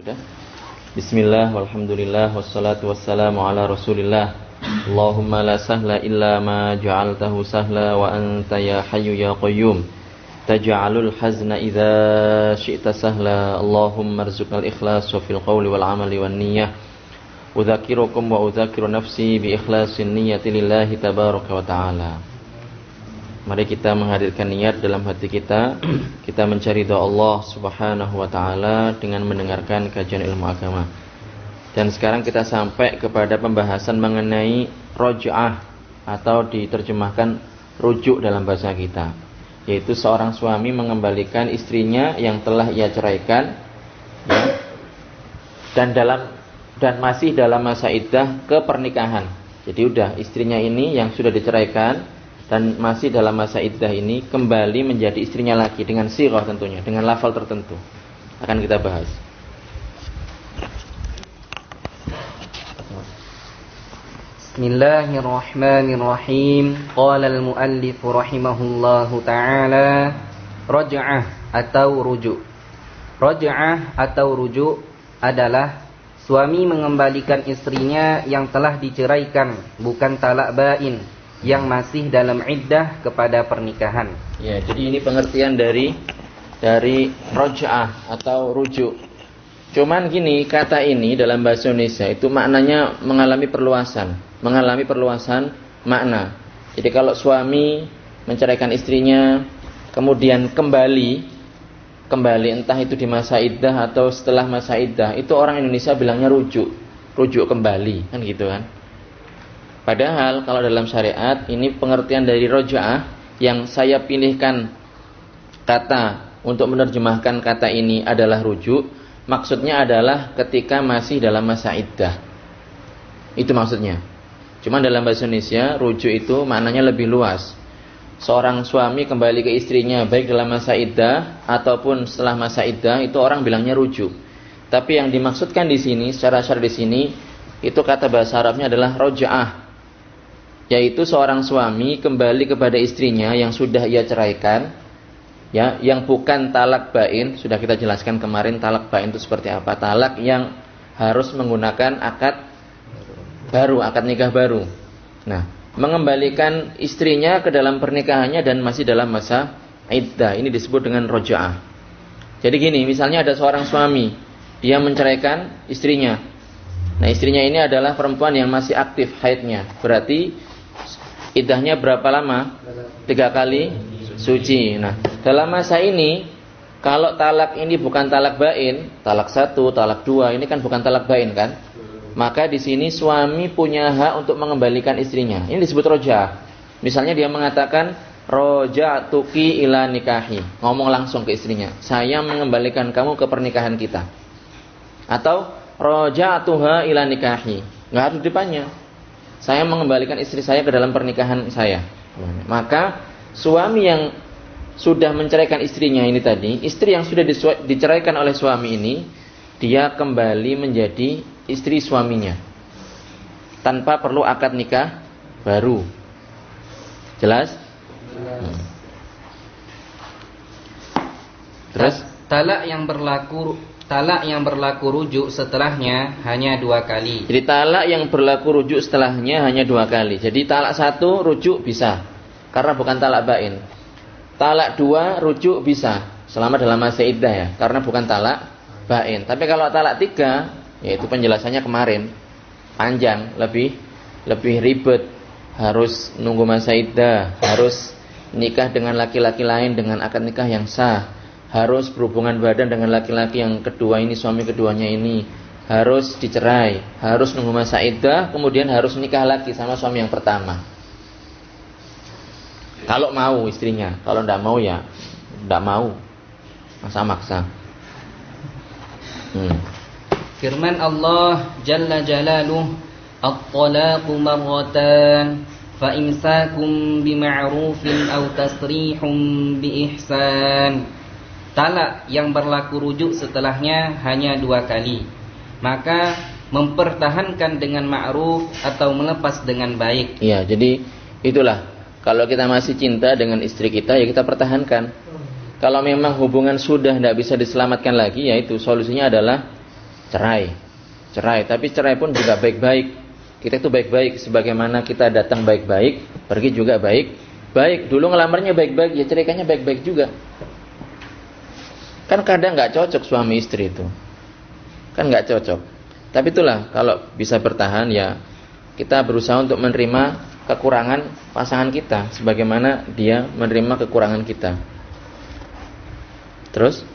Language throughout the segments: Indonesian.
Sudah? Bismillah, walhamdulillah, wassalatu wassalamu ala rasulillah. Allahumma la sahla illa ma ja'altahu sahla wa anta ya hayyu ya qayyum taj'alul hazna idza syi'ta sahla. Allahumma arzuqnal ikhlas wa fil qawli wal amali wan niyyah. Udzakirukum wa udzakiru nafsi bi ikhlasin niyyati lillahi tabaraka wa ta'ala. Mari kita menghadirkan niat dalam hati kita. Kita mencari doa Allah subhanahu wa ta'ala dengan mendengarkan kajian ilmu agama. Dan sekarang kita sampai kepada pembahasan mengenai roj'ah, atau diterjemahkan rujuk dalam bahasa kita, yaitu seorang suami mengembalikan istrinya yang telah ia ceraikan, ya, dan masih dalam masa iddah ke pernikahan. Jadi udah istrinya ini yang sudah diceraikan dan masih dalam masa iddah ini kembali menjadi istrinya lagi dengan sirah, tentunya dengan lafal tertentu. Akan kita bahas. Bismillahirrahmanirrahim. Qala al-muallif rahimahullahu ta'ala, raj'ah atau rujuk. Raj'ah atau rujuk adalah suami mengembalikan istrinya yang telah diceraikan, bukan talak bain, yang masih dalam iddah kepada pernikahan. Ya, jadi ini pengertian dari raj'ah atau rujuk. Cuman gini, kata ini dalam bahasa Indonesia itu maknanya mengalami perluasan makna. Jadi kalau suami menceraikan istrinya kemudian kembali entah itu di masa iddah atau setelah masa iddah, itu orang Indonesia bilangnya rujuk kembali, kan gitu kan. Padahal kalau dalam syariat ini pengertian dari roja'ah yang saya pilihkan kata untuk menerjemahkan kata ini adalah rujuk. Maksudnya adalah ketika masih dalam masa iddah. Itu maksudnya. Cuma dalam bahasa Indonesia rujuk itu maknanya lebih luas. Seorang suami kembali ke istrinya baik dalam masa iddah ataupun setelah masa iddah, itu orang bilangnya rujuk. Tapi yang dimaksudkan di sini secara syar'i di sini itu kata bahasa Arabnya adalah roja'ah, yaitu seorang suami kembali kepada istrinya yang sudah ia ceraikan, ya, yang bukan talak bain. Sudah kita jelaskan kemarin talak bain itu seperti apa. Talak yang harus menggunakan akad nikah baru. Nah, mengembalikan istrinya ke dalam pernikahannya dan masih dalam masa iddah, ini disebut dengan roja'ah. Jadi gini, misalnya ada seorang suami, dia menceraikan istrinya. Nah, istrinya ini adalah perempuan yang masih aktif haidnya. Berarti iddahnya berapa lama? 3 kali suci. Nah, dalam masa ini kalau talak ini bukan talak bain, talak 1, talak 2, ini kan bukan talak bain kan? Maka di sini suami punya hak untuk mengembalikan istrinya. Ini disebut roja'ah. Misalnya dia mengatakan roja'tuki ila nikahi, ngomong langsung ke istrinya, saya mengembalikan kamu ke pernikahan kita. Atau roja'tuha ila nikahi, enggak harus depannya, saya mengembalikan istri saya ke dalam pernikahan saya. Maka suami yang sudah menceraikan istrinya ini tadi, istri yang sudah diceraikan oleh suami ini, dia kembali menjadi istri suaminya tanpa perlu akad nikah baru. Jelas? Terus Talak yang berlaku rujuk setelahnya hanya 2 kali. Jadi talak yang berlaku rujuk setelahnya hanya 2 kali. Jadi talak 1 rujuk bisa karena bukan talak bain. Talak 2 rujuk bisa selama dalam masa iddah, ya, karena bukan talak bain. Tapi kalau talak 3, yaitu penjelasannya kemarin panjang, lebih ribet, harus nunggu masa iddah, harus nikah dengan laki-laki lain dengan akad nikah yang sah, harus berhubungan badan dengan laki-laki yang kedua ini, suami keduanya ini, harus dicerai, harus nunggu masa iddah, kemudian harus nikah lagi sama suami yang pertama. Kalau mau istrinya, kalau tidak mau ya tidak mau, maksa-maksa. Firman Allah Jalla Jalaluh, at-talaqu marratan fa imsakum bima'rufin aw tasrihum biihsan. Talak yang berlaku rujuk setelahnya hanya 2 kali, maka mempertahankan dengan ma'ruf atau melepas dengan baik. Iya, jadi itulah, kalau kita masih cinta dengan istri kita, ya kita pertahankan. Kalau memang hubungan sudah tidak bisa diselamatkan lagi, yaitu solusinya adalah cerai. Tapi cerai pun juga baik-baik. Kita itu baik-baik, sebagaimana kita datang baik-baik, pergi juga baik. Dulu ngelamarnya baik-baik, ya ceraikannya baik-baik juga. Kan kadang nggak cocok suami istri itu, kan nggak cocok. Tapi itulah, kalau bisa bertahan ya kita berusaha untuk menerima kekurangan pasangan kita, sebagaimana dia menerima kekurangan kita. Terus?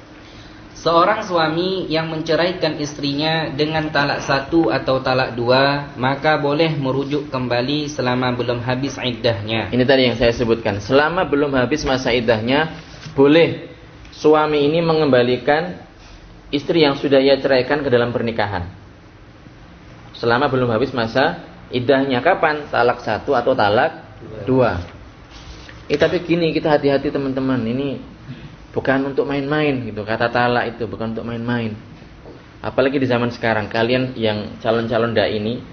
Seorang suami yang menceraikan istrinya dengan talak 1 atau talak 2, maka boleh merujuk kembali selama belum habis iddahnya. Ini tadi yang saya sebutkan. Selama belum habis masa iddahnya, boleh suami ini mengembalikan istri yang sudah ia ceraikan ke dalam pernikahan. Selama belum habis masa iddahnya. Kapan? Talak 1 atau talak 2. Tapi gini, kita hati-hati teman-teman. Ini bukan untuk main-main gitu. Kata talak itu bukan untuk main-main. Apalagi di zaman sekarang, kalian yang calon-calon dai ini,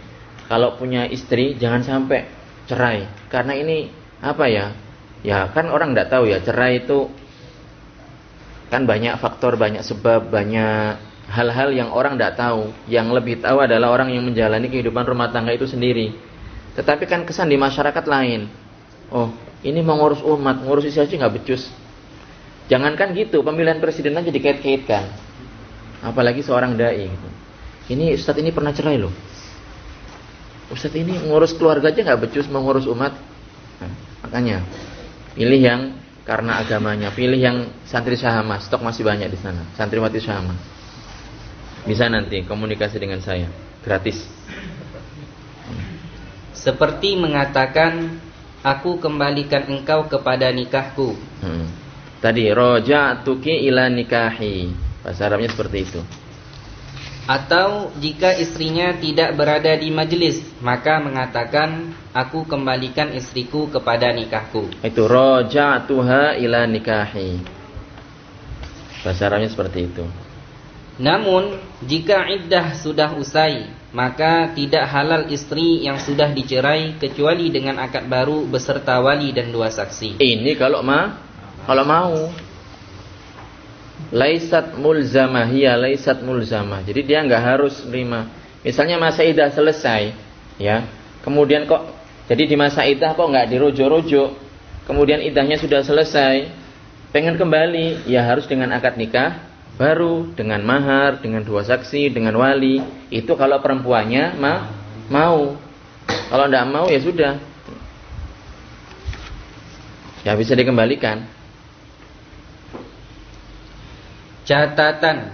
kalau punya istri jangan sampai cerai. Karena ini apa ya? Ya kan orang enggak tahu ya, cerai itu kan banyak faktor, banyak sebab, banyak hal-hal yang orang enggak tahu. Yang lebih tahu adalah orang yang menjalani kehidupan rumah tangga itu sendiri. Tetapi kan kesan di masyarakat lain. Oh, ini mau ngurus umat, ngurus istri aja enggak becus. Jangankan gitu, pemilihan presiden aja dikait-kaitkan. Apalagi seorang dai gitu. Ini ustadz ini pernah cerai loh. Ustadz ini ngurus keluarga aja nggak becus, mau ngurus umat. Nah, makanya pilih yang karena agamanya, pilih yang santri syahama. Stok masih banyak di sana, santriwati syahama. Bisa nanti komunikasi dengan saya, gratis. Seperti mengatakan, aku kembalikan engkau kepada nikahku. Tadi roja'tuki ila nikahi. Bahasa Arabnya seperti itu. Atau jika istrinya tidak berada di majelis, maka mengatakan, aku kembalikan istriku kepada nikahku. Itu roja'tuha ila nikahi. Bahasa Arabnya seperti itu. Namun jika iddah sudah usai, maka tidak halal istri yang sudah dicerai kecuali dengan akad baru beserta wali dan 2 saksi. Ini kalau mau. Laisat mulzamah, hiya laisat mulzamah. Jadi dia enggak harus nerima. Misalnya masa iddah selesai, ya. Kemudian kok jadi di masa iddah kok enggak dirujuk-rujuk. Kemudian iddahnya sudah selesai, pengen kembali, ya harus dengan akad nikah baru, dengan mahar, dengan 2 saksi, dengan wali. Itu kalau perempuannya mau. Kalau enggak mau ya sudah. Ya bisa dikembalikan. Catatan,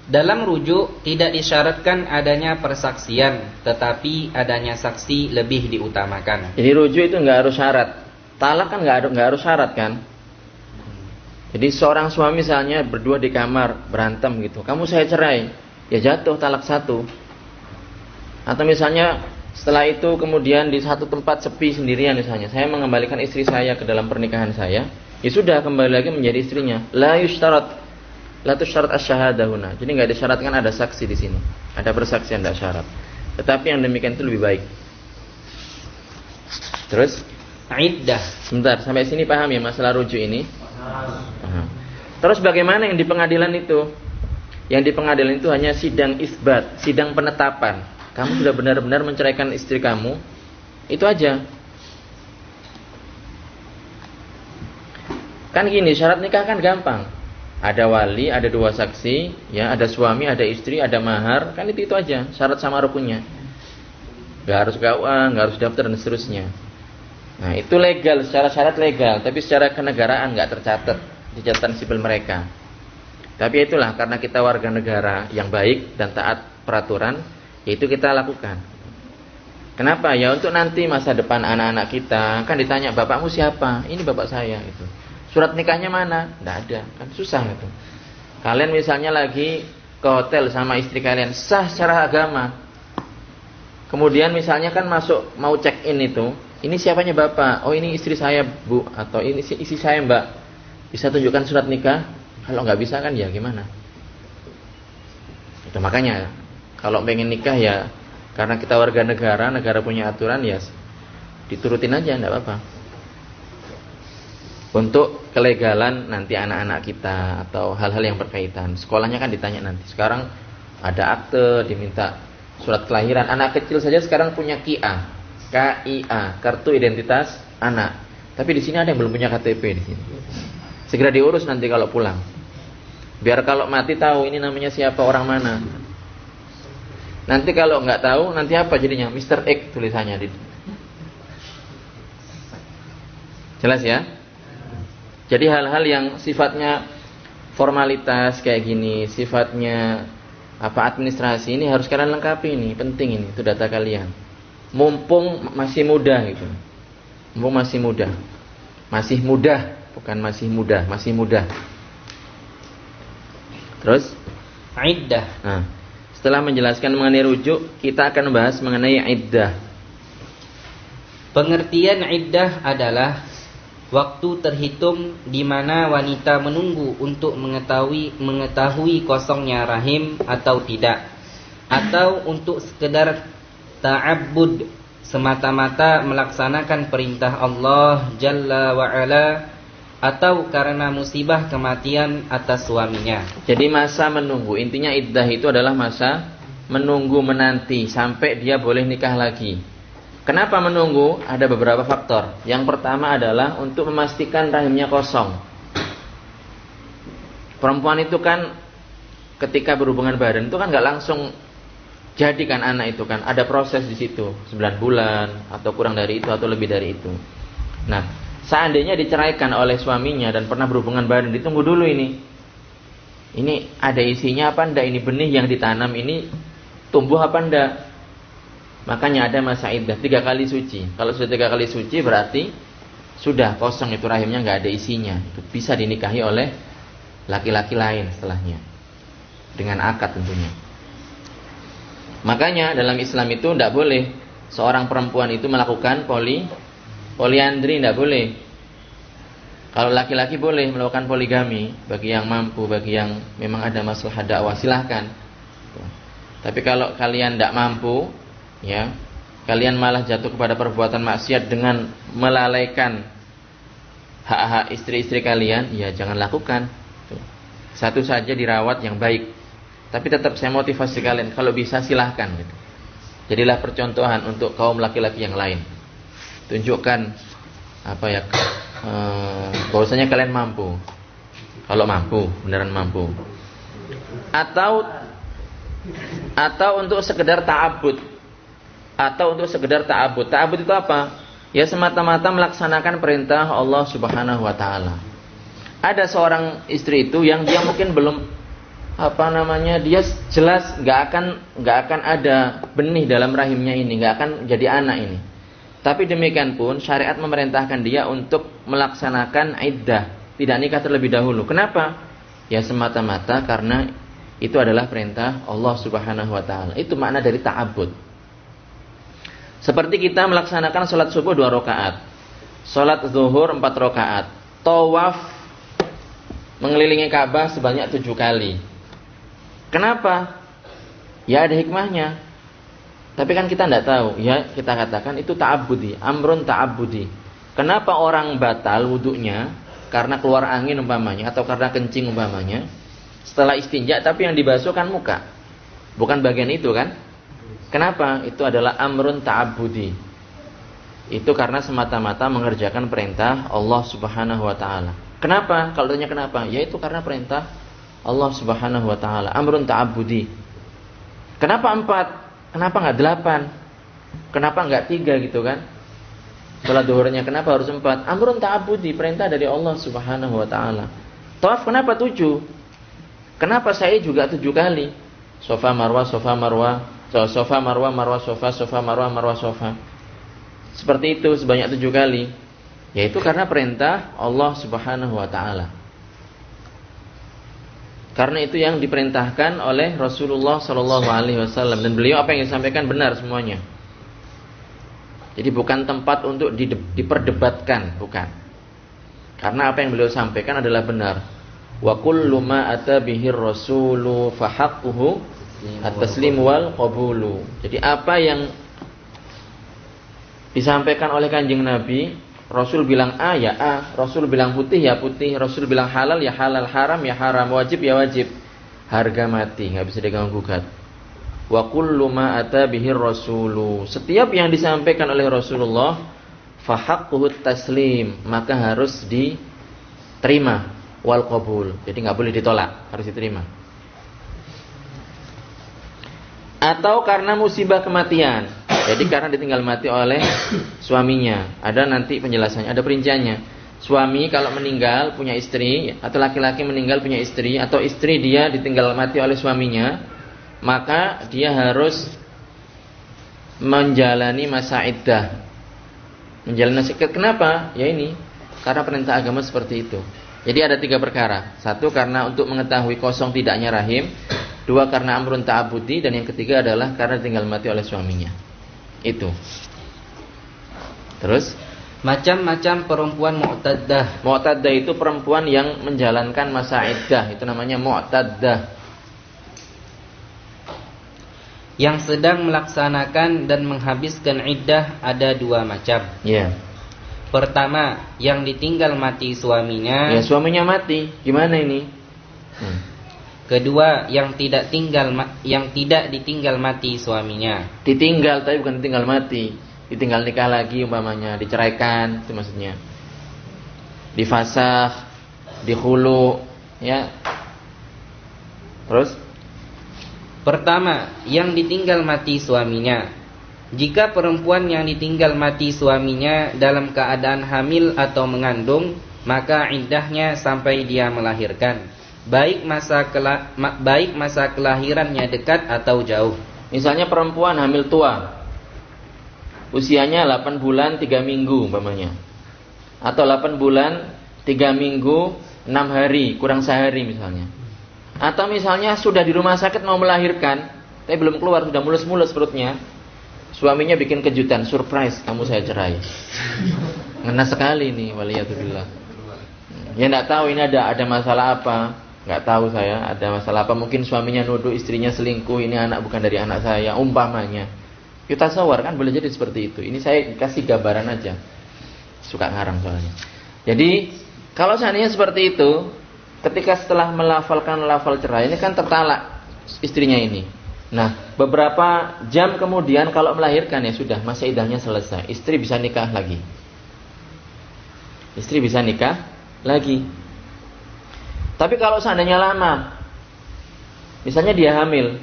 dalam rujuk tidak disyaratkan adanya persaksian, tetapi adanya saksi lebih diutamakan. Jadi rujuk itu nggak harus syarat. Talak kan nggak harus syarat kan. Jadi seorang suami misalnya berdua di kamar berantem gitu, kamu saya cerai, ya jatuh talak 1. Atau misalnya setelah itu kemudian di satu tempat sepi sendirian misalnya, saya mengembalikan istri saya ke dalam pernikahan saya, ya sudah kembali lagi menjadi istrinya. La tusyarat asy-syahadah huna. Jadi enggak disyaratkan ada saksi di sini. Ada persaksian enggak syarat. Tetapi yang demikian itu lebih baik. Terus Iddah. Sebentar, sampai sini paham ya masalah rujuk ini? Paham. Terus bagaimana yang di pengadilan itu? Yang di pengadilan itu hanya sidang isbat, sidang penetapan. Kamu sudah benar-benar menceraikan istri kamu. Itu aja. Kan gini, syarat nikah kan gampang. Ada wali, ada 2 saksi, ya, ada suami, ada istri, ada mahar, kan itu aja, syarat sama rukunnya. Enggak harus KUA, enggak harus daftar dan seterusnya. Nah, itu legal, secara syarat legal, tapi secara kenegaraan enggak tercatat di catatan sipil mereka. Tapi itulah karena kita warga negara yang baik dan taat peraturan, yaitu kita lakukan. Kenapa? Ya untuk nanti masa depan anak-anak kita, kan ditanya, bapakmu siapa? Ini bapak saya gitu. Surat nikahnya mana? Tidak ada, kan susah gitu. Kalian misalnya lagi ke hotel sama istri kalian, sah secara agama. Kemudian misalnya kan masuk mau check in itu, ini siapanya bapak? Oh ini istri saya bu, atau ini istri saya mbak. Bisa tunjukkan surat nikah? Kalau nggak bisa kan ya gimana? Itu makanya kalau pengen nikah ya karena kita warga negara, negara punya aturan ya diturutin aja, tidak apa-apa. Untuk kelegalan nanti anak-anak kita atau hal-hal yang berkaitan. Sekolahnya kan ditanya nanti. Sekarang Ada akte, diminta surat kelahiran. Anak kecil saja sekarang punya KIA, kartu identitas anak. Tapi di sini ada yang belum punya KTP di sini. Segera diurus nanti kalau pulang. Biar kalau mati tahu ini namanya siapa, orang mana. Nanti kalau nggak tahu, nanti apa jadinya? Mr. X tulisannya di. Jelas ya? Jadi hal-hal yang sifatnya formalitas kayak gini, sifatnya administrasi ini harus kalian lengkapi ini, penting ini, itu data kalian. Mumpung masih muda gitu. Mumpung masih muda. Masih mudah, bukan masih muda, masih muda. Terus iddah. Nah, setelah menjelaskan mengenai rujuk, kita akan membahas mengenai iddah. Pengertian iddah adalah waktu terhitung di mana wanita menunggu untuk mengetahui kosongnya rahim atau tidak, atau untuk sekedar ta'abbud, semata-mata melaksanakan perintah Allah Jalla wa'ala, atau karena musibah kematian atas suaminya. Jadi masa menunggu, intinya iddah itu adalah masa menunggu, menanti sampai dia boleh nikah lagi. Kenapa menunggu? Ada beberapa faktor. Yang pertama adalah untuk memastikan rahimnya kosong. Perempuan itu kan ketika berhubungan badan itu kan nggak langsung jadikan anak itu kan, ada proses di situ, 9 bulan atau kurang dari itu atau lebih dari itu. Nah, seandainya diceraikan oleh suaminya dan pernah berhubungan badan, ditunggu dulu ini. Ini ada isinya apa enggak, ini benih yang ditanam ini tumbuh apa enggak. Makanya ada masa iddah 3 kali suci. Kalau sudah 3 kali suci berarti sudah kosong itu rahimnya, nggak ada isinya. Itu bisa dinikahi oleh laki-laki lain setelahnya dengan akad tentunya. Makanya dalam Islam itu tidak boleh seorang perempuan itu melakukan poliandri, tidak boleh. Kalau laki-laki boleh melakukan poligami bagi yang mampu, bagi yang memang ada masalah dakwah silahkan. Tapi kalau kalian tidak mampu, ya, kalian malah jatuh kepada perbuatan maksiat dengan melalaikan hak-hak istri-istri kalian, ya jangan lakukan. Satu saja dirawat yang baik. Tapi tetap saya motivasi kalian, kalau bisa silahkan gitu. Jadilah percontohan untuk kaum laki-laki yang lain. Tunjukkan bahwasanya kalian mampu. Kalau mampu, beneran mampu. Atau untuk sekedar ta'abbud. Ta'abbud itu apa? Ya semata-mata melaksanakan perintah Allah Subhanahu wa taala. Ada seorang istri itu yang dia mungkin belum dia jelas nggak akan ada benih dalam rahimnya ini, nggak akan jadi anak ini. Tapi demikian pun syariat memerintahkan dia untuk melaksanakan iddah, tidak nikah terlebih dahulu. Kenapa? Ya semata-mata karena itu adalah perintah Allah Subhanahu wa taala. Itu makna dari ta'abbud. Seperti kita melaksanakan sholat subuh 2 rakaat, sholat zuhur 4 rakaat, tawaf mengelilingi Ka'bah sebanyak 7 kali. Kenapa? Ya ada hikmahnya. Tapi kan kita tidak tahu. Ya kita katakan itu ta'abbudi, amrun ta'abbudi. Kenapa orang batal wudunya? Karena keluar angin umpamanya, atau karena kencing umpamanya. Setelah istinja, tapi yang dibasuh kan muka, bukan bagian itu kan? Kenapa? Itu adalah amrun ta'abbudi. Itu karena semata-mata mengerjakan perintah Allah Subhanahu wa taala. Kenapa? Kalau tanya kenapa? Ya itu karena perintah Allah Subhanahu wa taala, amrun ta'abbudi. Kenapa 4? Kenapa enggak 8? Kenapa enggak 3 gitu kan? Salat zuhurnya kenapa harus 4? Amrun ta'abbudi, perintah dari Allah Subhanahu wa taala. Tawaf kenapa 7? Kenapa sa'i juga 7 kali? Safa Marwah, Safa Marwah, Safa Marwah, Marwah Safa, Safa Marwah, Marwah Safa. Seperti itu sebanyak 7 kali. Yaitu karena perintah Allah Subhanahu wa taala. Karena itu yang diperintahkan oleh Rasulullah sallallahu alaihi wasallam, dan beliau apa yang disampaikan benar semuanya. Jadi bukan tempat untuk diperdebatkan, bukan. Karena apa yang beliau sampaikan adalah benar. Wa kullu ma ata bihir rasulu fa haqquhu at-taslim wal qabulu. Jadi apa yang disampaikan oleh Kanjeng Nabi, Rasul bilang A ya A, Rasul bilang putih ya putih, Rasul bilang halal ya halal, haram ya haram, wajib ya wajib. harga mati, nggak bisa diganggu gugat. Wa kullu ma ata bihi rasulu, setiap yang disampaikan oleh Rasulullah fa haqquhu taslim, maka harus diterima, wal qabul. Jadi nggak boleh ditolak, harus diterima. Atau karena musibah kematian. Jadi karena ditinggal mati oleh suaminya. Ada nanti penjelasannya, ada perinciannya. Suami kalau meninggal punya istri, atau laki-laki meninggal punya istri, atau istri dia ditinggal mati oleh suaminya, maka dia harus menjalani masa iddah. Menjalani masa iddah. Kenapa? Ya ini, karena perintah agama seperti itu. Jadi ada 3 perkara. 1 karena untuk mengetahui kosong tidaknya rahim. 2 karena amrun ta'abudi. Dan yang ketiga adalah karena tinggal mati oleh suaminya. Itu. Terus macam-macam perempuan mu'taddah. Mu'taddah itu perempuan yang menjalankan masa iddah. Itu namanya mu'taddah. Yang sedang melaksanakan dan menghabiskan iddah ada 2 macam. Ya. Pertama, yang ditinggal mati suaminya. Ya, suaminya mati. Gimana ini? Kedua, yang tidak ditinggal mati suaminya. Ditinggal tapi bukan ditinggal mati. Ditinggal nikah lagi umpamanya, diceraikan, itu maksudnya. Difasakh, dihulu, ya. Terus? Pertama, yang ditinggal mati suaminya. Jika perempuan yang ditinggal mati suaminya dalam keadaan hamil atau mengandung, maka iddahnya sampai dia melahirkan, baik masa kelahirannya dekat atau jauh. Misalnya perempuan hamil tua, usianya 8 bulan 3 minggu umpamanya, atau 8 bulan 3 minggu 6 hari kurang sehari misalnya. Atau misalnya sudah di rumah sakit mau melahirkan, tapi belum keluar, sudah mulus-mulus perutnya. Suaminya bikin kejutan, surprise, kamu saya cerai. Ngena sekali nih, waliyatubillah. Ya enggak tahu ini ada masalah apa. Enggak tahu saya ada masalah apa. Mungkin suaminya nuduh istrinya selingkuh, ini anak bukan dari anak saya, umpamanya. Kita sawar kan boleh jadi seperti itu. Ini saya kasih gambaran aja. Suka ngarang soalnya. Jadi, kalau seandainya seperti itu, ketika setelah melafalkan lafal cerai, ini kan tertalak istrinya ini. Nah, beberapa jam kemudian kalau melahirkan ya sudah, masa iddahnya selesai. Istri bisa nikah lagi. Istri bisa nikah lagi. Tapi kalau seandainya lama, misalnya dia hamil,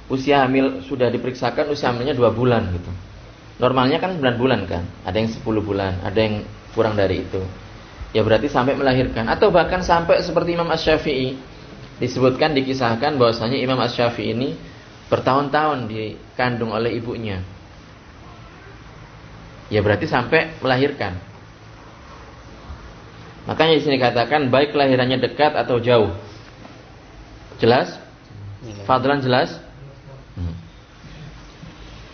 usia hamil sudah diperiksakan usia hamilnya 2 bulan gitu. Normalnya kan 9 bulan kan, ada yang 10 bulan, ada yang kurang dari itu. Ya berarti sampai melahirkan, atau bahkan sampai seperti Imam Asy-Syafi'i. Disebutkan, dikisahkan bahwasanya Imam Asy-Syafi'i ini bertahun-tahun dikandung oleh ibunya. Ya berarti sampai melahirkan. Makanya di sini katakan baik kelahirannya dekat atau jauh. Jelas? Fadlan jelas?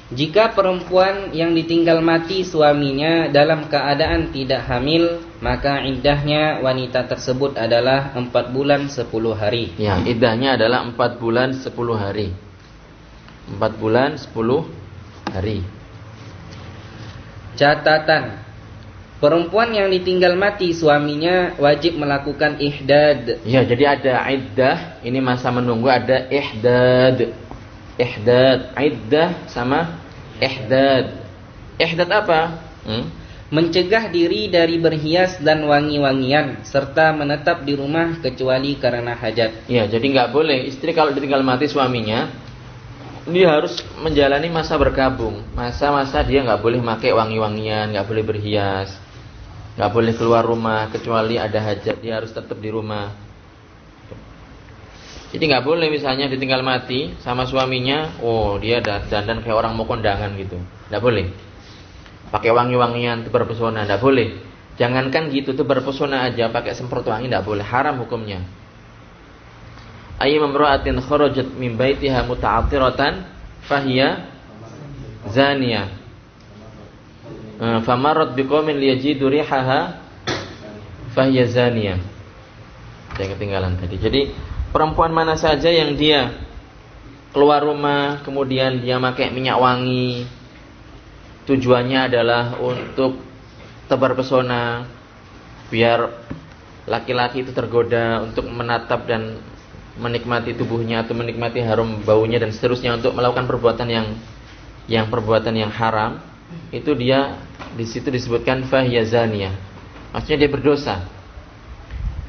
Jika perempuan yang ditinggal mati suaminya dalam keadaan tidak hamil, maka iddahnya wanita tersebut adalah 4 bulan 10 hari. Ya, iddahnya adalah 4 bulan 10 hari. 4 bulan 10 hari. Catatan: perempuan yang ditinggal mati suaminya wajib melakukan ihdad. Ya, jadi ada iddah, ini masa menunggu, ada ihdad. Ihdad, iddah sama ihdad. Ihdad apa? Mencegah diri dari berhias dan wangi-wangian serta menetap di rumah kecuali karena hajat. Ya, jadi nggak boleh istri kalau ditinggal mati suaminya, dia harus menjalani masa berkabung. Masa-masa dia nggak boleh pakai wangi-wangian, nggak boleh berhias, nggak boleh keluar rumah kecuali ada hajat, dia harus tetap di rumah. Jadi nggak boleh misalnya ditinggal mati sama suaminya, oh dia dandan kayak orang mau kondangan gitu, nggak boleh. Pakai wangi-wangian, tebar pesona, nggak boleh. Jangankan gitu, tebar pesona aja, pakai semprot wangi nggak boleh, haram hukumnya. Ayyam imra'atin kharajat min baitiha muta'attiratan fahiya zaniyah. Famarrat biqaumin liyajidu rihaha fahiya zaniyah. Saya ketinggalan tadi. Jadi perempuan mana saja yang dia keluar rumah kemudian dia pakai minyak wangi, tujuannya adalah untuk tebar pesona, biar laki-laki itu tergoda untuk menatap dan menikmati tubuhnya atau menikmati harum baunya dan seterusnya untuk melakukan perbuatan yang haram, itu dia di situ disebutkan fahiya zaniyah. Maksudnya dia berdosa.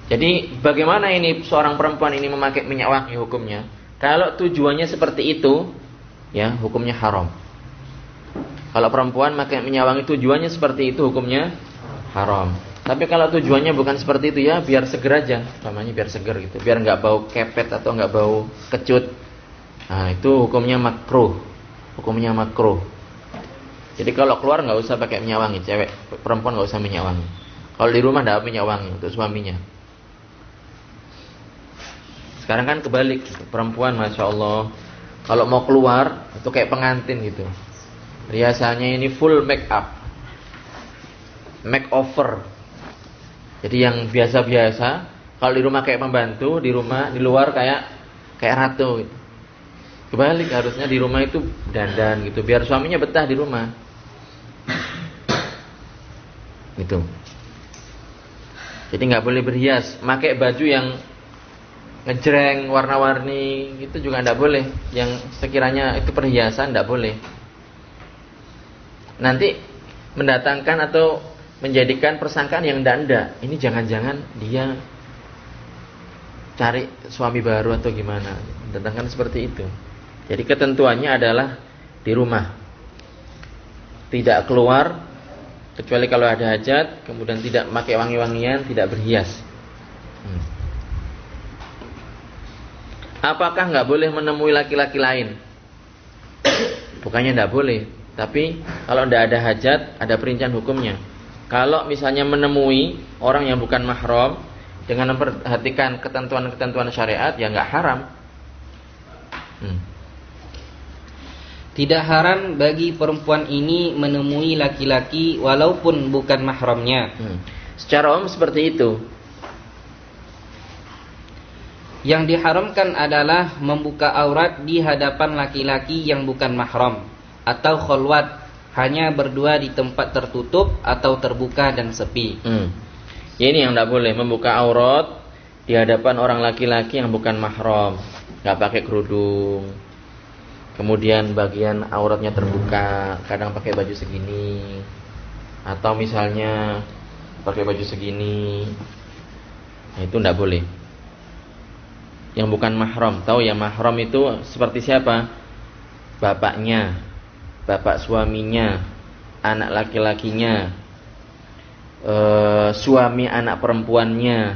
Jadi bagaimana ini seorang perempuan ini memakai minyak wangi hukumnya? Kalau tujuannya seperti itu, ya hukumnya haram. Kalau perempuan memakai minyak wangi tujuannya seperti itu, hukumnya haram. Tapi kalau tujuannya bukan seperti itu, ya biar seger aja, namanya biar seger gitu, biar nggak bau kepet atau nggak bau kecut. Nah itu hukumnya makruh, hukumnya makruh. Jadi kalau keluar nggak usah pakai minyak wangi, cewek perempuan nggak usah minyak wangi. Kalau di rumah nggak minyak wangi untuk suaminya. Sekarang kan kebalik, perempuan masya Allah kalau mau keluar itu kayak pengantin gitu, riasannya ini full make up, makeover. Jadi yang biasa-biasa, kalau di rumah kayak pembantu, di luar kayak ratu gitu. Kebalik, harusnya di rumah itu dandan gitu, biar suaminya betah di rumah. Gitu. Jadi nggak boleh berhias, pakai baju yang ngejreng, warna-warni, itu juga nggak boleh. Yang sekiranya itu perhiasan nggak boleh. Nanti mendatangkan atau menjadikan persangkaan yang ndak. Ini jangan-jangan dia cari suami baru atau gimana. Mendatangkan seperti itu. Jadi ketentuannya adalah di rumah, tidak keluar kecuali kalau ada hajat, kemudian tidak pakai wangi-wangian, tidak berhias. Apakah nggak boleh menemui laki-laki lain? Bukannya nggak boleh, tapi kalau nggak ada hajat, ada perincian hukumnya. Kalau misalnya menemui orang yang bukan mahram dengan memperhatikan ketentuan-ketentuan syariat, ya nggak haram. Tidak haram bagi perempuan ini menemui laki-laki walaupun bukan mahramnya. Secara umum seperti itu. Yang diharamkan adalah membuka aurat di hadapan laki-laki yang bukan mahram, atau khulwat, hanya berdua di tempat tertutup atau terbuka dan sepi. Ya ini yang tidak boleh, membuka aurat di hadapan orang laki-laki yang bukan mahram, nggak pakai kerudung, kemudian bagian auratnya terbuka, kadang pakai baju segini, atau misalnya pakai baju segini, nah, itu tidak boleh. Yang bukan mahram, tahu ya mahram itu seperti siapa? Bapaknya, bapak suaminya, anak laki-lakinya, suami anak perempuannya,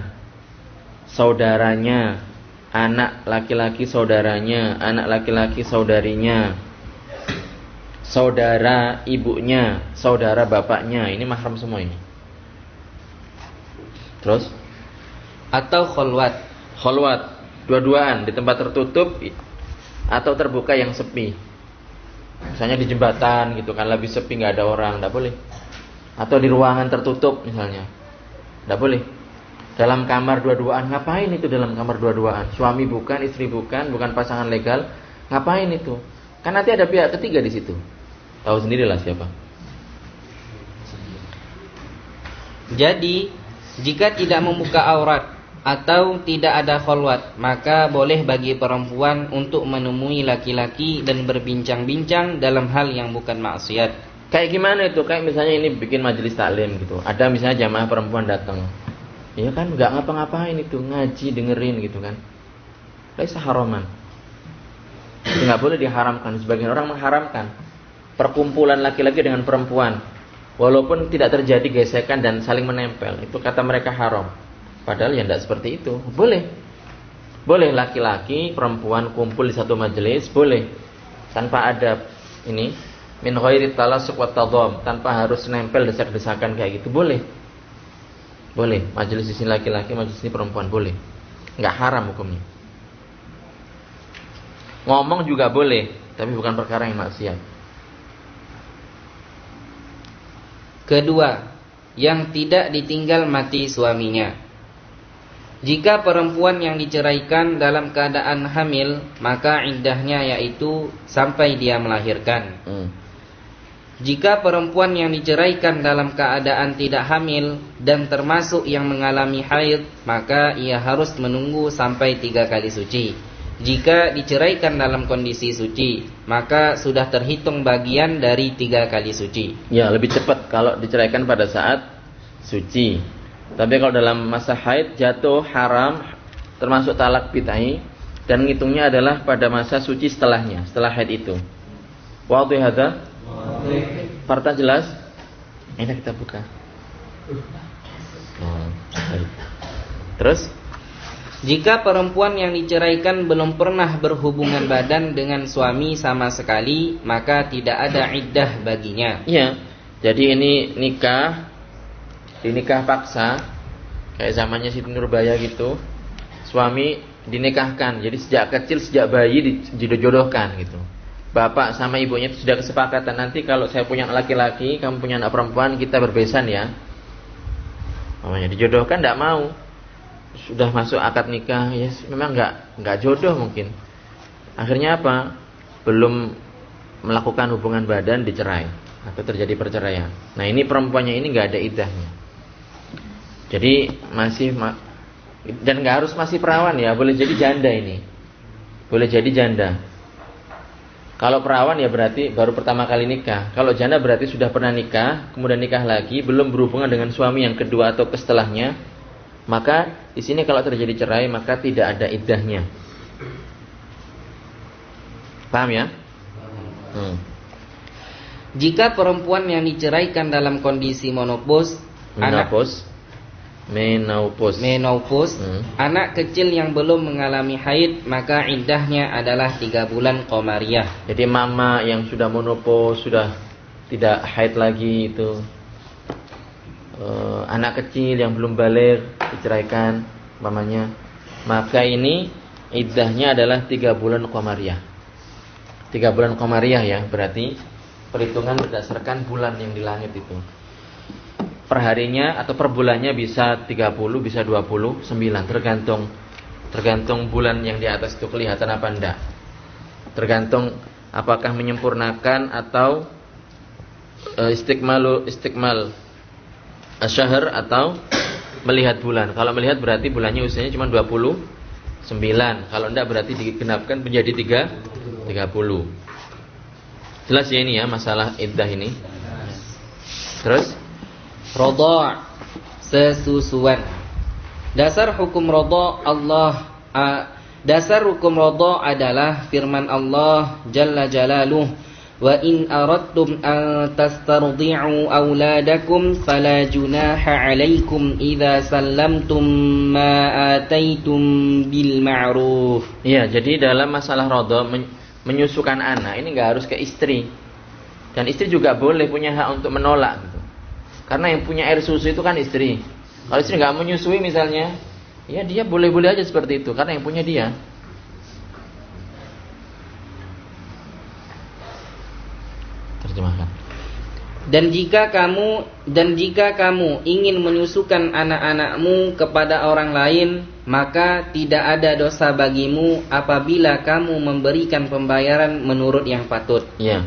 saudaranya, anak laki-laki saudaranya, anak laki-laki saudarinya, saudara ibunya, saudara bapaknya. Ini mahram semua ini. Terus? Atau khulwat. Khulwat, dua-duaan di tempat tertutup atau terbuka yang sepi. Misalnya di jembatan gitu kan, lebih sepi, nggak ada orang, nggak boleh. Atau di ruangan tertutup misalnya, nggak boleh. Dalam kamar dua-duaan, ngapain itu dalam kamar dua-duaan? Suami bukan, istri bukan pasangan legal, ngapain itu? Kan nanti ada pihak ketiga di situ. Tahu sendirilah siapa. Jadi, jika tidak membuka aurat atau tidak ada khulwat, maka boleh bagi perempuan untuk menemui laki-laki dan berbincang-bincang dalam hal yang bukan maksiat. Kayak gimana itu? Kayak misalnya ini bikin majelis taklim gitu. Ada misalnya jamaah perempuan datang. Ya kan nggak ngapa-ngapain itu, ngaji dengerin gitu kan. Laisa haraman. Itu nggak boleh diharamkan. Sebagian orang mengharamkan perkumpulan laki-laki dengan perempuan, walaupun tidak terjadi gesekan dan saling menempel. Itu kata mereka haram. Padahal ya tidak seperti itu. Boleh. Boleh laki-laki, perempuan kumpul di satu majelis, boleh. Tanpa ada ini min ghairi talassuq wa tadham, tanpa harus nempel desak-desakan kayak gitu, boleh. Boleh, majelis di sini laki-laki, majelis di sini perempuan, boleh. Enggak haram hukumnya. Ngomong juga boleh, tapi bukan perkara yang maksiat. Kedua, yang tidak ditinggal mati suaminya. Jika perempuan yang diceraikan dalam keadaan hamil, maka iddahnya yaitu sampai dia melahirkan. Jika perempuan yang diceraikan dalam keadaan tidak hamil dan termasuk yang mengalami haid, maka ia harus menunggu sampai 3 kali suci. Jika diceraikan dalam kondisi suci, maka sudah terhitung bagian dari 3 kali suci. Ya, lebih cepat kalau diceraikan pada saat suci. Tapi kalau dalam masa haid jatuh haram, termasuk talak bid'ah, dan ngitungnya adalah pada masa suci setelahnya, setelah haid itu. Waktu hadza Farta jelas? Ini kita buka. Baik. Terus, jika perempuan yang diceraikan belum pernah berhubungan badan dengan suami sama sekali, maka tidak ada iddah baginya. Iya. Jadi ini nikah, dinikah paksa, kayak zamannya Siti Nurbaya gitu. Suami dinikahkan. Jadi sejak kecil, sejak bayi dijodohkan gitu. Bapak sama ibunya itu sudah kesepakatan, nanti kalau saya punya anak laki-laki, kamu punya anak perempuan, kita berbesan ya. Mamanya dijodohkan, tidak mau. Sudah masuk akad nikah, ya memang nggak jodoh mungkin. Akhirnya apa? Belum melakukan hubungan badan, dicerai atau terjadi perceraian. Nah ini perempuannya ini nggak ada iddahnya. Jadi masih dan nggak harus masih perawan ya, boleh jadi janda ini, boleh jadi janda. Kalau perawan ya berarti baru pertama kali nikah. Kalau janda berarti sudah pernah nikah, kemudian nikah lagi, belum berhubungan dengan suami yang kedua atau setelahnya. Maka di sini kalau terjadi cerai maka tidak ada iddahnya. Paham ya? Jika perempuan yang diceraikan dalam kondisi menopause, anak kecil yang belum mengalami haid, maka iddahnya adalah 3 bulan qamariyah. Jadi mama yang sudah menopause, sudah tidak haid lagi itu, anak kecil yang belum baligh diceraikan mamanya, maka ini iddahnya adalah 3 bulan qamariyah. 3 bulan qamariyah ya, berarti perhitungan berdasarkan bulan yang di langit itu. Perharinya atau per bulannya bisa 30, bisa 29, tergantung bulan yang di atas itu kelihatan apa enggak. Tergantung apakah menyempurnakan atau istiqmal asyahr atau melihat bulan. Kalau melihat berarti bulannya usianya cuma 29. Kalau enggak berarti digenapkan menjadi 30. Jelas ya ini ya masalah iddah ini. Terus Radha', sesusuan. Dasar hukum radha' adalah firman Allah Jalla Jalaluh, wa in aradtum an tastardi'u auladakum fala junaha 'alaikum idza sallamtum ma ataitum bil ma'ruf. Iya, jadi dalam masalah radha' menyusukan anak ini enggak harus ke istri. Dan istri juga boleh punya hak untuk menolak gitu. Karena yang punya air susu itu kan istri. Kalau istri nggak menyusui misalnya, ya dia boleh-boleh aja seperti itu. Karena yang punya dia. Terjemahkan. Dan jika kamu ingin menyusukan anak-anakmu kepada orang lain, maka tidak ada dosa bagimu apabila kamu memberikan pembayaran menurut yang patut. Ya.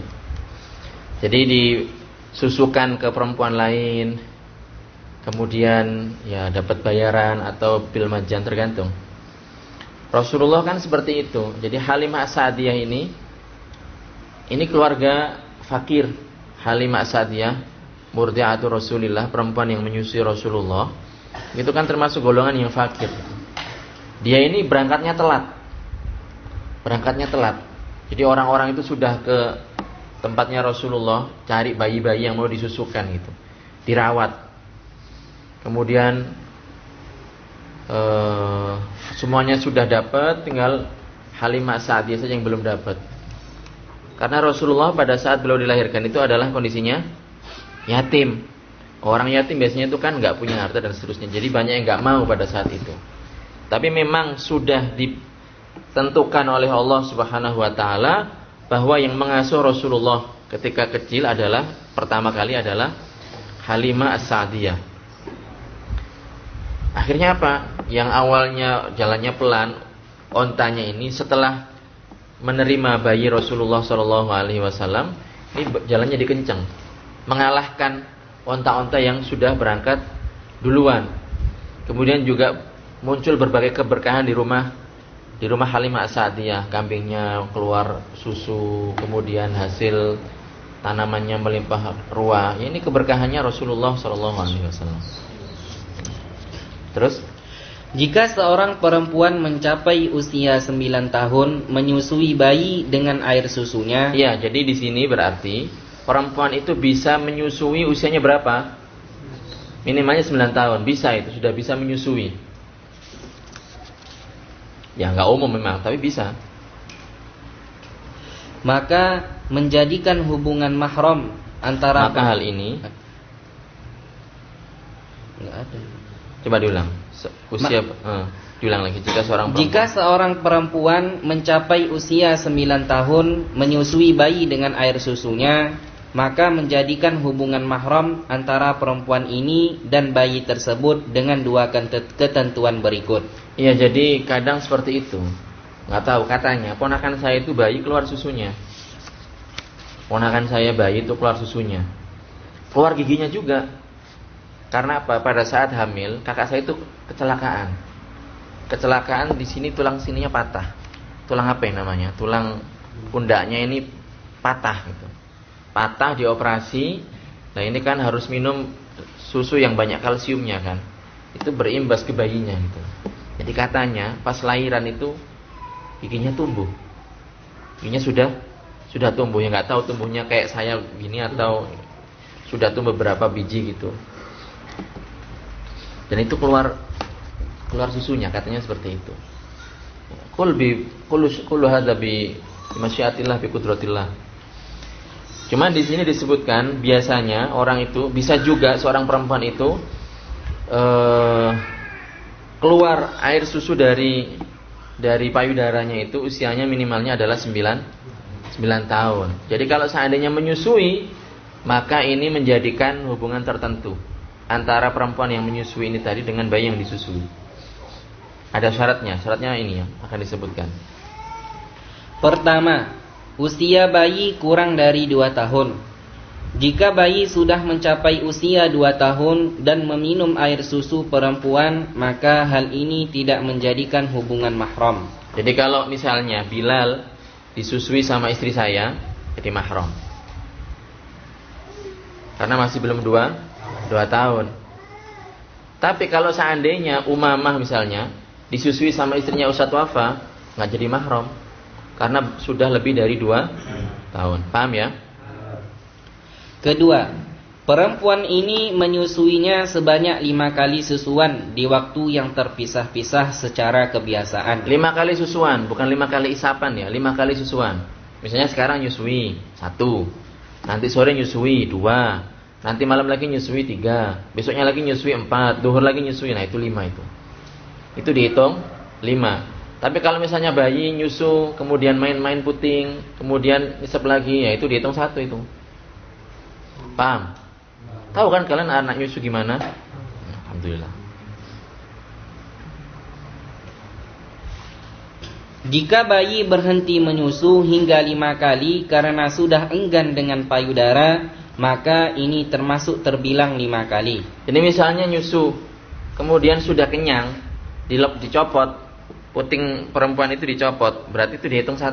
Jadi disusukan ke perempuan lain, kemudian ya dapat bayaran atau bil majan, tergantung. Rasulullah kan seperti itu. Jadi Halimah As-Sa'diyah ini keluarga fakir. Halimah As-Sa'diyah murdi'atu Rasulillah, perempuan yang menyusui Rasulullah, itu kan termasuk golongan yang fakir. Dia ini berangkatnya telat. Jadi orang-orang itu sudah ke tempatnya Rasulullah cari bayi-bayi yang mau disusukan gitu, dirawat. Kemudian semuanya sudah dapat, tinggal Halimah Sa'diyah saja yang belum dapat. Karena Rasulullah pada saat beliau dilahirkan itu adalah kondisinya yatim. Orang yatim biasanya itu kan nggak punya harta dan seterusnya. Jadi banyak yang nggak mau pada saat itu. Tapi memang sudah ditentukan oleh Allah Subhanahu Wa Taala bahwa yang mengasuh Rasulullah ketika kecil adalah pertama kali adalah Halimah As-Sa'diyah. Akhirnya apa? Yang awalnya jalannya pelan, ontanya ini setelah menerima bayi Rasulullah SAW, ini jalannya dikencang. mengalahkan onta-onta yang sudah berangkat duluan. Kemudian juga muncul berbagai keberkahan di rumah Halimah As-Sa'diyah. Kambingnya keluar susu, kemudian hasil tanamannya melimpah ruah. Ini keberkahannya Rasulullah SAW. Terus, jika seorang perempuan mencapai usia 9 tahun menyusui bayi dengan air susunya. Ya, jadi di sini berarti perempuan itu bisa menyusui usianya berapa? Minimalnya 9 tahun. Bisa, itu sudah bisa menyusui. Ya nggak umum memang, tapi bisa. Maka menjadikan hubungan mahram antara. Maka hal ini nggak ada. Coba diulang. Usia diulang lagi. Jika seorang perempuan mencapai usia 9 tahun menyusui bayi dengan air susunya, maka menjadikan hubungan mahram antara perempuan ini dan bayi tersebut dengan dua ketentuan berikut. Iya, jadi kadang seperti itu. Nggak tahu, katanya ponakan saya itu bayi keluar susunya. Ponakan saya bayi itu keluar susunya. Keluar giginya juga. Karena apa? Pada saat hamil, kakak saya itu kecelakaan. Kecelakaan di sini tulang sininya patah. Tulang apa yang namanya? Tulang pundaknya ini patah gitu. Patah, dioperasi. Nah, ini kan harus minum susu yang banyak kalsiumnya kan. Itu berimbas ke bayinya gitu. Jadi katanya pas lahiran itu giginya tumbuh. Giginya sudah tumbuh. Ya nggak tahu tumbuhnya kayak saya gini atau sudah tumbuh berapa biji gitu. Dan itu keluar susunya, katanya seperti itu. Kullu hadza bi masyiatillah bi qudratillah. Cuman di sini disebutkan biasanya orang itu bisa juga seorang perempuan itu keluar air susu dari payudaranya itu usianya minimalnya adalah 9 tahun. Jadi kalau seandainya menyusui, maka ini menjadikan hubungan tertentu antara perempuan yang menyusui ini tadi dengan bayi yang disusui. Ada syaratnya ini yang akan disebutkan. Pertama, usia bayi kurang dari 2 tahun. Jika bayi sudah mencapai usia 2 tahun dan meminum air susu perempuan, maka hal ini tidak menjadikan hubungan mahram. Jadi kalau misalnya Bilal disusui sama istri saya, jadi mahram. Karena masih belum 2 tahun. Tapi kalau seandainya Umamah misalnya disusui sama istrinya Ustadz Wafa, nggak jadi mahram. Karena sudah lebih dari 2 tahun. Paham ya? Kedua, perempuan ini menyusuinya sebanyak 5 kali susuan di waktu yang terpisah-pisah secara kebiasaan. 5 kali susuan, bukan 5 kali isapan ya, 5 kali susuan. Misalnya sekarang nyusui 1, nanti sore nyusui 2, nanti malam lagi nyusui 3, besoknya lagi nyusui 4, duhur lagi nyusui, nah itu 5 itu. Itu dihitung 5. Tapi kalau misalnya bayi nyusu, kemudian main-main puting, kemudian isep lagi, ya itu dihitung 1 itu. Paham? Tahu kan kalian anak nyusu gimana? Alhamdulillah. Jika bayi berhenti menyusu hingga 5 kali karena sudah enggan dengan payudara, maka ini termasuk terbilang 5 kali. Jadi misalnya nyusu, kemudian sudah kenyang, dicopot, puting perempuan itu dicopot, berarti itu dihitung 1.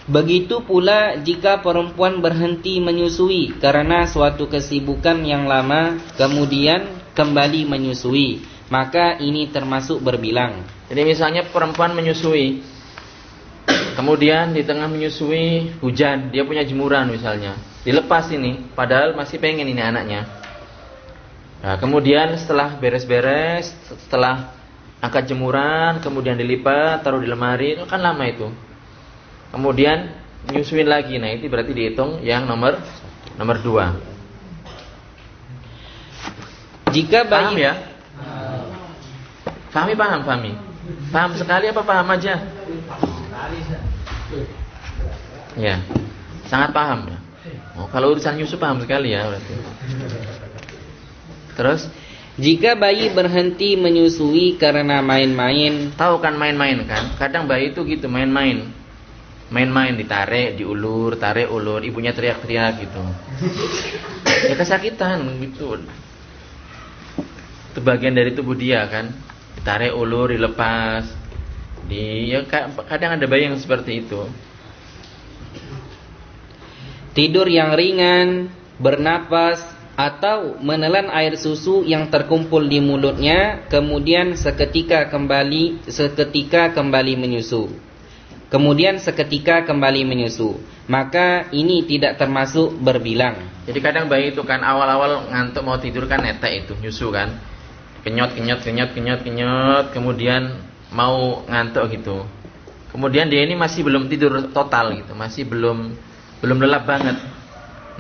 Begitu pula jika perempuan berhenti menyusui karena suatu kesibukan yang lama, kemudian kembali menyusui, maka ini termasuk berbilang. Jadi misalnya perempuan menyusui, kemudian di tengah menyusui hujan, dia punya jemuran misalnya, dilepas ini, padahal masih pengen ini anaknya. Nah, kemudian setelah beres-beres, setelah angkat jemuran, kemudian dilipat, taruh di lemari, itu kan lama itu. Kemudian nyusuin lagi, nah itu berarti dihitung yang nomor 2. Jika bayi paham ya? Paham sekali apa paham aja? Ya, sangat paham ya. Oh, kalau urusan nyusu paham sekali ya berarti. Terus, jika bayi berhenti menyusui karena main-main. Tahu kan main-main kan? Kadang bayi itu gitu main-main. main-main, ditarik, diulur, tarik, ulur, ibunya teriak-teriak gitu. Ya kesakitan gitu. Itu bagian dari tubuh dia kan. Ditarik, ulur, dilepas. Ya kadang ada bayi yang seperti itu. Tidur yang ringan, bernapas, atau menelan air susu yang terkumpul di mulutnya, kemudian seketika kembali menyusu. Maka ini tidak termasuk berbilang. Jadi kadang bayi itu kan awal-awal ngantuk mau tidur kan netek itu, nyusu kan. Kenyot, kemudian mau ngantuk gitu. Kemudian dia ini masih belum tidur total gitu, masih belum lelap banget.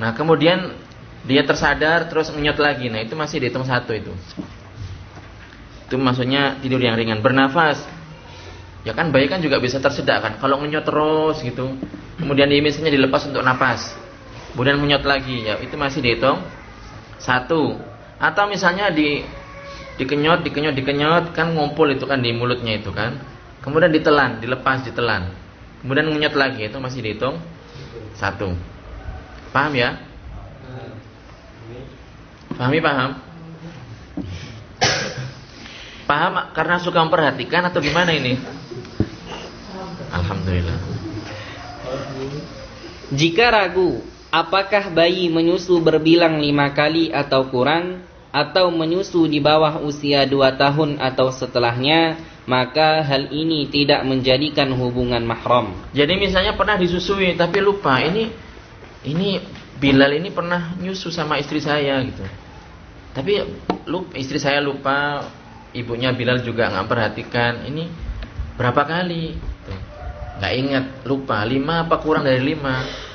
Nah, kemudian dia tersadar terus ngenyot lagi. Nah, itu masih dihitung satu itu. Itu maksudnya tidur yang ringan. Bernafas. Ya kan bayi kan juga bisa tersedak kan. Kalau ngenyot terus gitu. Kemudian misalnya dilepas untuk napas. Kemudian ngenyot lagi. Ya, itu masih dihitung satu. Atau misalnya dikenyot kan ngumpul itu kan di mulutnya itu kan. Kemudian ditelan, dilepas, ditelan. Kemudian ngenyot lagi, itu masih dihitung satu. Paham ya? Paham? Paham karena suka memperhatikan atau gimana ini? Alhamdulillah. Jika ragu apakah bayi menyusu berbilang 5 kali atau kurang, atau menyusu di bawah usia 2 tahun atau setelahnya, maka hal ini tidak menjadikan hubungan mahram. Jadi misalnya pernah disusui tapi lupa, ini Bilal ini pernah nyusu sama istri saya gitu. Tapi istri saya lupa, ibunya Bilal juga nggak perhatikan. Ini berapa kali? Gitu. Nggak ingat, lupa. 5 apa kurang dari 5?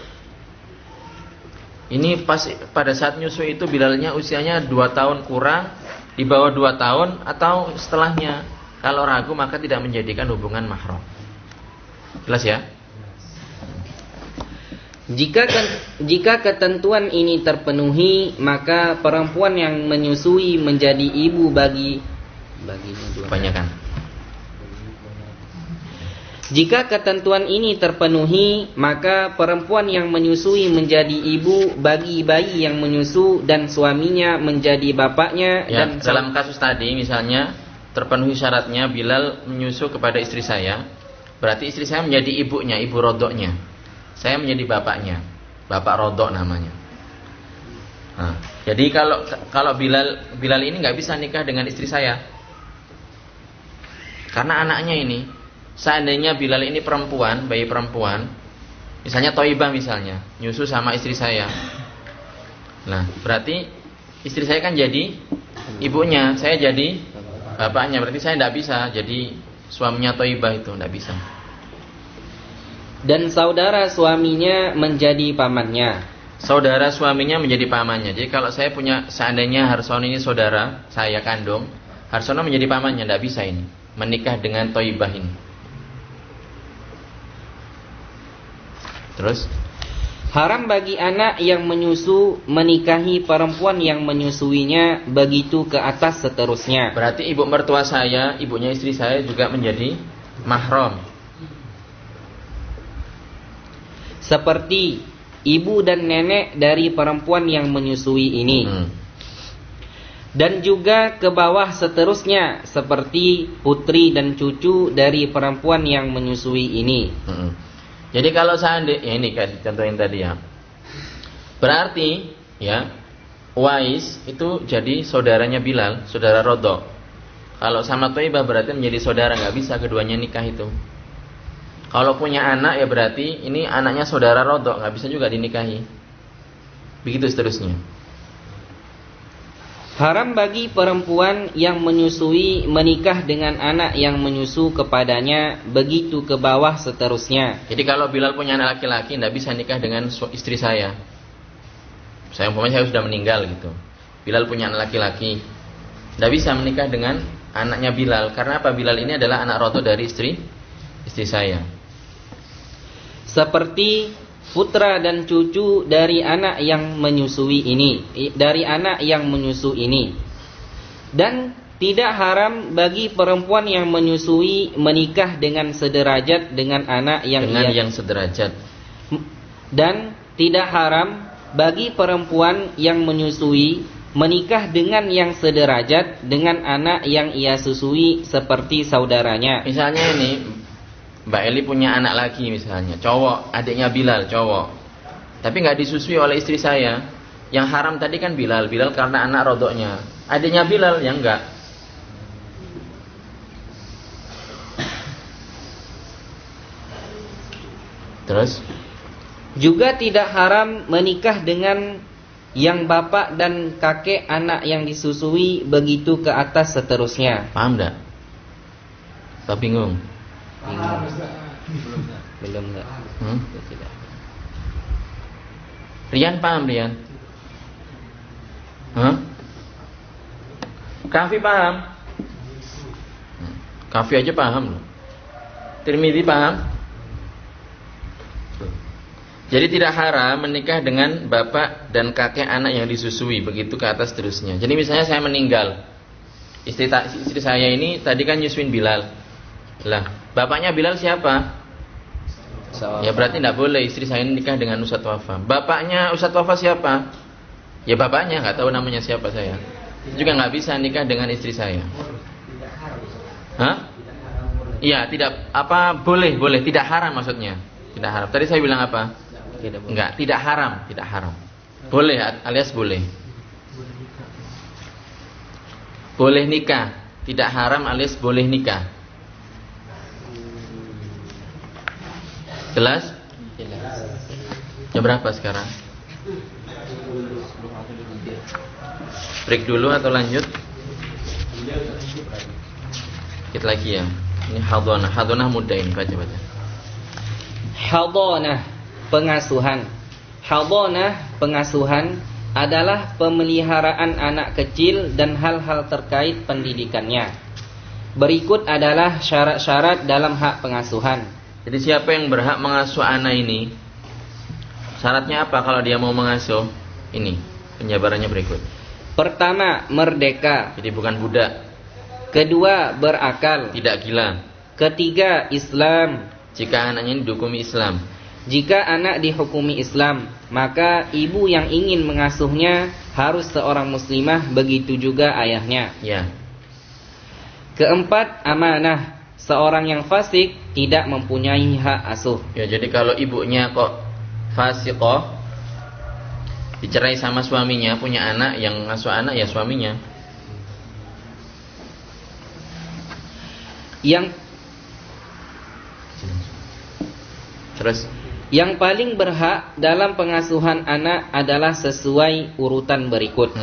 Ini pada saat nyusu itu Bilalnya usianya 2 tahun kurang, di bawah 2 tahun atau setelahnya. Kalau ragu maka tidak menjadikan hubungan mahram. Jelas ya? Jika ketentuan ini terpenuhi, maka perempuan yang menyusui menjadi ibu Jika ketentuan ini terpenuhi, maka perempuan yang menyusui menjadi ibu bagi bayi yang menyusu dan suaminya menjadi bapaknya. Ya, dan dalam kasus tadi misalnya terpenuhi syaratnya, Bilal menyusu kepada istri saya, berarti istri saya menjadi ibunya, ibu rodoknya. Saya menjadi bapaknya, bapak rodok namanya. Nah, jadi kalau Bilal ini nggak bisa nikah dengan istri saya, karena anaknya ini, seandainya Bilal ini perempuan, bayi perempuan, misalnya Toibah misalnya, nyusu sama istri saya. Nah, berarti istri saya kan jadi ibunya, saya jadi bapaknya. Berarti saya nggak bisa jadi suaminya Toibah, itu nggak bisa. Dan saudara suaminya menjadi pamannya. Saudara suaminya menjadi pamannya. Jadi kalau saya punya, seandainya Harsono ini saudara saya kandung, Harsono menjadi pamannya, tidak bisa ini menikah dengan Toibah ini. Terus haram bagi anak yang menyusu menikahi perempuan yang menyusuinya, begitu ke atas seterusnya. Berarti ibu mertua saya, ibunya istri saya juga menjadi mahram. Seperti ibu dan nenek dari perempuan yang menyusui ini. Dan juga ke bawah seterusnya, seperti putri dan cucu dari perempuan yang menyusui ini. Jadi kalau seandainya, ini kayak contohin tadi ya, berarti ya Wais itu jadi saudaranya Bilal, saudara rodok. Kalau sama Toibah berarti menjadi saudara, nggak bisa keduanya nikah itu. Kalau punya anak ya berarti ini anaknya saudara rodok, nggak bisa juga dinikahi. Begitu seterusnya. Haram bagi perempuan yang menyusui menikah dengan anak yang menyusu kepadanya, begitu ke bawah seterusnya. Jadi kalau Bilal punya anak laki-laki, nggak bisa nikah dengan istri saya. Saya umpamanya saya sudah meninggal gitu. Bilal punya anak laki-laki, nggak bisa menikah dengan anaknya Bilal. Karena apa? Bilal ini adalah anak rodok dari istri saya. Seperti putra dan cucu dari anak yang menyusui ini, dan Tidak haram bagi perempuan yang menyusui menikah dengan sederajat dengan anak yang sederajat. Dan tidak haram bagi perempuan yang menyusui menikah dengan yang sederajat dengan anak yang ia susui seperti saudaranya. Misalnya ini Mbak Eli punya anak lagi misalnya, cowok, adiknya Bilal, cowok. Tapi nggak disusui oleh istri saya. Yang haram tadi kan Bilal karena anak rodoknya. Adiknya Bilal yang enggak. Terus juga tidak haram menikah dengan yang bapak dan kakek anak yang disusui begitu ke atas seterusnya. Paham enggak? Saya bingung. Belum enggak? Tidak. Rian paham Rian? Kafi paham? Kafi aja paham loh. Tirmidzi paham? Jadi tidak haram menikah dengan bapak dan kakek anak yang disusui begitu ke atas terusnya. Jadi misalnya saya meninggal, istri saya ini tadi kan nyusuin Bilal. Lah, bapaknya Bilal siapa? Ya berarti tidak boleh istri saya nikah dengan Ustadz Wafa. Bapaknya Ustadz Wafa siapa? Ya bapaknya, nggak tahu namanya siapa saya. Juga nggak bisa nikah dengan istri saya. Hah? Iya, tidak apa boleh, tidak haram maksudnya. Tidak haram. Tadi saya bilang apa? Enggak, tidak haram. Boleh alias boleh. Boleh nikah, tidak haram alias boleh nikah. Jelas? Jam berapa sekarang? Break dulu atau lanjut? Kita lagi ya. Ini hadonah mudah ini, baca. Hadonah pengasuhan. Hadonah pengasuhan adalah pemeliharaan anak kecil dan hal-hal terkait pendidikannya. Berikut adalah syarat-syarat dalam hak pengasuhan. Jadi siapa yang berhak mengasuh anak ini? Syaratnya apa kalau dia mau mengasuh? Ini penjabarannya berikut. Pertama, merdeka. Jadi bukan budak. Kedua, berakal. Tidak gila. Ketiga, Islam. Jika anaknya dihukumi Islam. Jika anak dihukumi Islam, maka ibu yang ingin mengasuhnya harus seorang muslimah, begitu juga ayahnya. Ya. Keempat, amanah. Seorang yang fasik tidak mempunyai hak asuh. Ya, jadi kalau ibunya kok fasiqah, dicerai sama suaminya, punya anak, yang ngasuh anak ya suaminya. Yang paling berhak dalam pengasuhan anak adalah sesuai urutan berikut.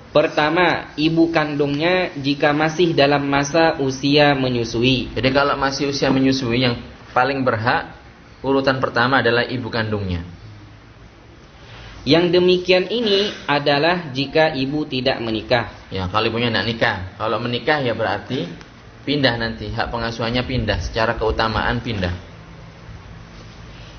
Pertama, ibu kandungnya jika masih dalam masa usia menyusui. Jadi kalau masih usia menyusui, yang paling berhak urutan pertama adalah ibu kandungnya. Yang demikian ini adalah jika ibu tidak menikah. Ya, kalau ibunya tidak nikah. Kalau menikah ya berarti pindah nanti, hak pengasuhannya pindah, secara keutamaan pindah.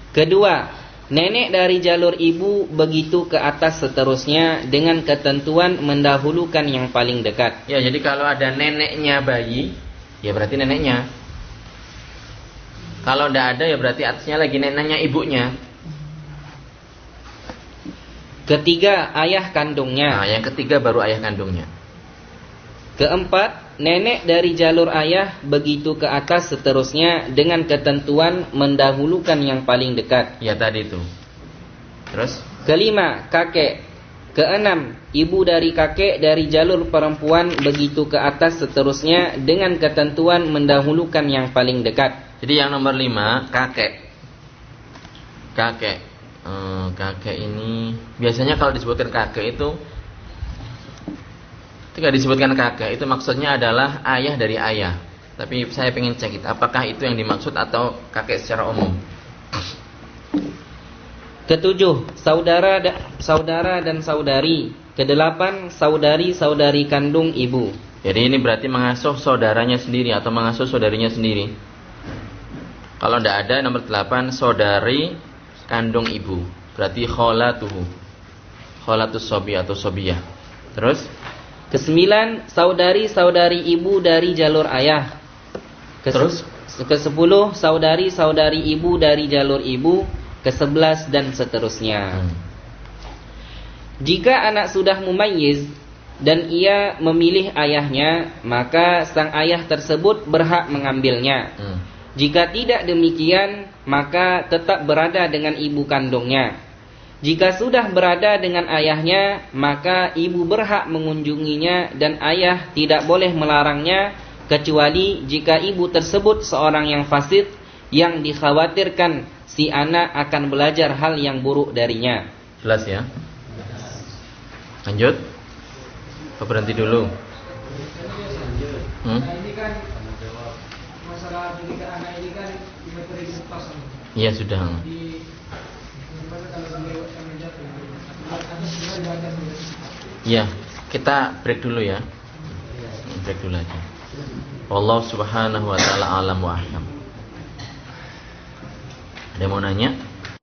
Kedua, nenek dari jalur ibu begitu ke atas seterusnya dengan ketentuan mendahulukan yang paling dekat. Ya, jadi kalau ada neneknya bayi, ya berarti neneknya. Kalau tidak ada ya berarti atasnya lagi neneknya ibunya. Ketiga, ayah kandungnya. Nah, yang ketiga baru ayah kandungnya. Keempat, nenek dari jalur ayah begitu ke atas seterusnya dengan ketentuan mendahulukan yang paling dekat. Ya tadi itu. Terus? Kelima, kakek. Keenam, ibu dari kakek dari jalur perempuan begitu ke atas seterusnya dengan ketentuan mendahulukan yang paling dekat. Jadi yang nomor 5, kakek. Kakek ini biasanya kalau disebutkan kakek itu, ketika disebutkan kakek itu maksudnya adalah ayah dari ayah. Tapi saya pengen cek itu, apakah itu yang dimaksud atau kakek secara umum. Ketujuh, saudara dan saudari. Kedelapan, saudari kandung ibu. Jadi ini berarti mengasuh saudaranya sendiri atau mengasuh saudarinya sendiri. Kalau tidak ada, nomor 8, saudari kandung ibu. Berarti kholatuhu, kholatus sobi atau sobiyah. Terus Ke-9, saudari-saudari ibu dari jalur ayah. Terus? Ke-10, saudari-saudari ibu dari jalur ibu. Ke-11 dan seterusnya. Jika anak sudah mumayyiz dan ia memilih ayahnya, maka sang ayah tersebut berhak mengambilnya. Jika tidak demikian, maka tetap berada dengan ibu kandungnya. Jika sudah berada dengan ayahnya, maka ibu berhak mengunjunginya dan ayah tidak boleh melarangnya, kecuali jika ibu tersebut seorang yang fasik yang dikhawatirkan si anak akan belajar hal yang buruk darinya. Jelas ya? Lanjut. Apa berhenti dulu? Ini kan masalah pendidikan anak ini kan diperiksa pasang. Iya sudah. Ya, kita break dulu ya. Break dulu aja. Wallahu subhanahu wa ta'ala alam wa ahkam. Ada yang mau nanya?